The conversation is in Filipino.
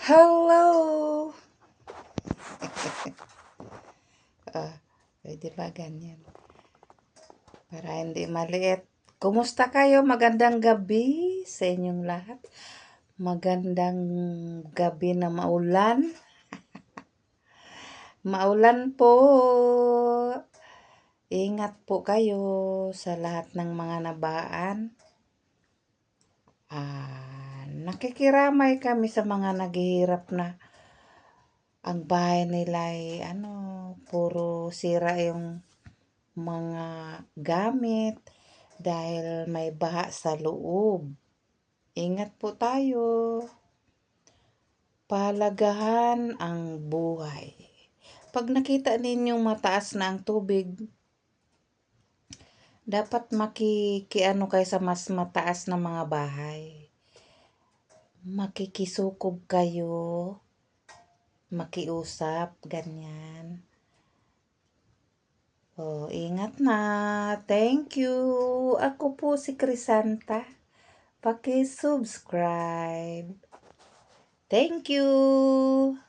Hello! Ah, pwede ba ganyan? Para hindi maliit. Kumusta kayo? Magandang gabi sa inyong lahat. Magandang gabi na maulan. Maulan po. Ingat po kayo sa lahat ng mga nabaan. Nakikiramay kami sa mga naghihirap na ang bahay nila ay puro sira yung mga gamit dahil may baha sa loob. Ingat po tayo. Pahalagahan ang buhay. Pag nakita ninyong mataas na ang tubig, dapat makikiano kayo sa mas mataas na mga bahay. Makikisukob kayo, makiusap, ganyan. Ingat na. Thank you. Ako po si Crisanta. Paki-subscribe. Thank you.